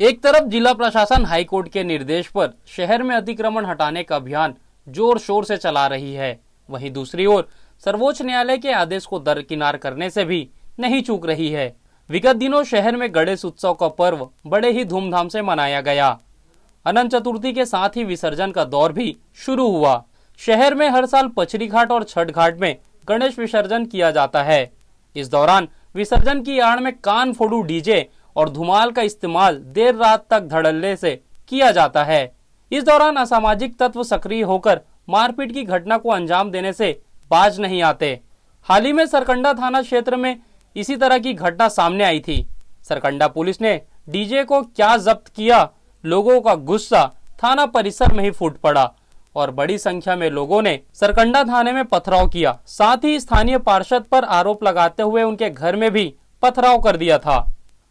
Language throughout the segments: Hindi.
एक तरफ जिला प्रशासन हाईकोर्ट के निर्देश पर शहर में अतिक्रमण हटाने का अभियान जोर शोर से चला रही है, वहीं दूसरी ओर सर्वोच्च न्यायालय के आदेश को दरकिनार करने से भी नहीं चूक रही है। विगत दिनों शहर में गणेश उत्सव का पर्व बड़े ही धूमधाम से मनाया गया। अनंत चतुर्थी के साथ ही विसर्जन का दौर भी शुरू हुआ। शहर में हर साल पचरी घाट और छठ घाट में गणेश विसर्जन किया जाता है। इस दौरान विसर्जन की आड़ में कान फोड़ू डीजे और धुमाल का इस्तेमाल देर रात तक धड़ल्ले से किया जाता है। इस दौरान असामाजिक तत्व सक्रिय होकर मारपीट की घटना को अंजाम देने से बाज नहीं आते। हाल ही में सरकंडा थाना क्षेत्र में इसी तरह की घटना सामने आई थी। सरकंडा पुलिस ने डीजे को क्या जब्त किया, लोगों का गुस्सा थाना परिसर में ही फूट पड़ा और बड़ी संख्या में लोगों ने सरकंडा थाने में पथराव किया। साथ ही स्थानीय पार्षद पर आरोप लगाते हुए उनके घर में भी पथराव कर दिया था।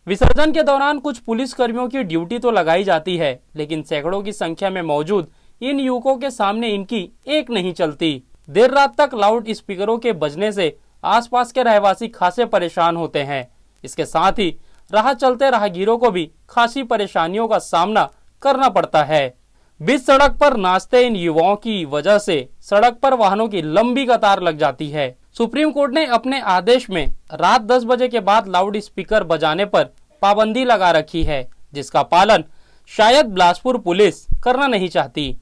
विसर्जन के दौरान कुछ पुलिस कर्मियों की ड्यूटी तो लगाई जाती है, लेकिन सैकड़ों की संख्या में मौजूद इन युवकों के सामने इनकी एक नहीं चलती। देर रात तक लाउड स्पीकरों के बजने से आसपास के रहवासी खासे परेशान होते हैं। इसके साथ ही राह चलते राहगीरों को भी खासी परेशानियों का सामना करना पड़ता है। बीच सड़क पर नाचते इन युवाओं की वजह से सड़क पर वाहनों की लंबी कतार लग जाती है। सुप्रीम कोर्ट ने अपने आदेश में रात 10 बजे के बाद लाउड स्पीकर बजाने पर पाबंदी लगा रखी है, जिसका पालन शायद बिलासपुर पुलिस करना नहीं चाहती।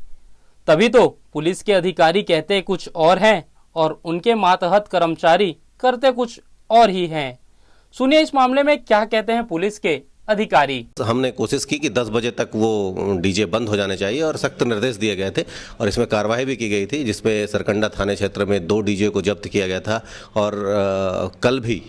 तभी तो पुलिस के अधिकारी कहते कुछ और हैं और उनके मातहत कर्मचारी करते कुछ और ही हैं। सुनिए इस मामले में क्या कहते हैं पुलिस के अधिकारी। हमने कोशिश की कि 10 बजे तक वो डीजे बंद हो जाने चाहिए और सख्त निर्देश दिए गए थे और इसमें कार्रवाई भी की गई थी, जिसमें सरकंडा थाने क्षेत्र में 2 डीजे को जब्त किया गया था और कल भी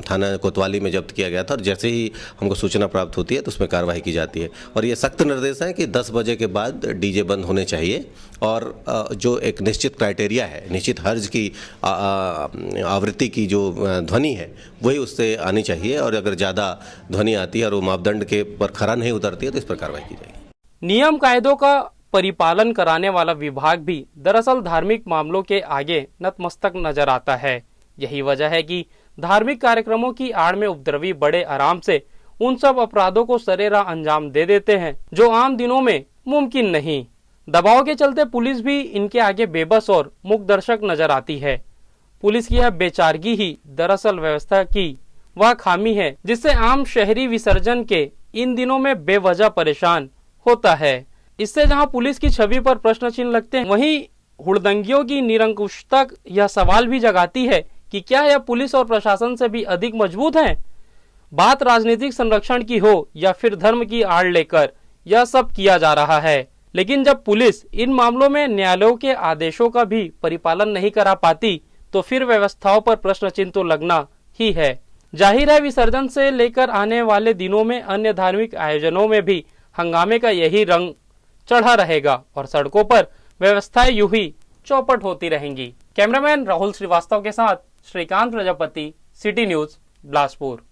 थाना कोतवाली में जब्त किया गया था। और जैसे ही हमको सूचना प्राप्त होती है तो उसमें कार्रवाई की जाती है और ये सख्त निर्देश है कि 10 बजे के बाद डीजे बंद होने चाहिए और जो एक निश्चित क्राइटेरिया है, निश्चित हर्ज की आवृत्ति की जो ध्वनि है वही उससे आनी चाहिए और अगर ज़्यादा ध्वनि आती है और वो मापदंड के पर खरा नहीं उतरती है तो इस पर कार्रवाई की जाएगी। नियम कायदों का परिपालन कराने वाला विभाग भी दरअसल धार्मिक मामलों के आगे नतमस्तक नजर आता है। यही वजह है कि धार्मिक कार्यक्रमों की आड़ में उपद्रवी बड़े आराम से उन सब अपराधों को सरेराह अंजाम दे देते हैं जो आम दिनों में मुमकिन नहीं। दबाव के चलते पुलिस भी इनके आगे बेबस और मूकदर्शक नजर आती है। पुलिस की यह बेचारगी ही दरअसल व्यवस्था की वह खामी है जिससे आम शहरी विसर्जन के इन दिनों में बेवजह परेशान होता है। इससे जहां पुलिस की छवि पर प्रश्न चिन्ह लगते हैं, वहीं हुड़दंगियों की निरंकुशता यह सवाल भी जगाती है कि क्या यह पुलिस और प्रशासन से भी अधिक मजबूत है। बात राजनीतिक संरक्षण की हो या फिर धर्म की आड़ लेकर यह सब किया जा रहा है, लेकिन जब पुलिस इन मामलों में न्यायालयों के आदेशों का भी परिपालन नहीं करा पाती तो फिर व्यवस्थाओं पर प्रश्न चिन्ह तो लगना ही है। जाहिर है विसर्जन से लेकर आने वाले दिनों में अन्य धार्मिक आयोजनों में भी हंगामे का यही रंग चढ़ा रहेगा और सड़कों पर व्यवस्थाएं यूं ही चौपट होती रहेंगी। कैमरामैन राहुल श्रीवास्तव के साथ श्रीकांत प्रजापति, सिटी न्यूज, बिलासपुर।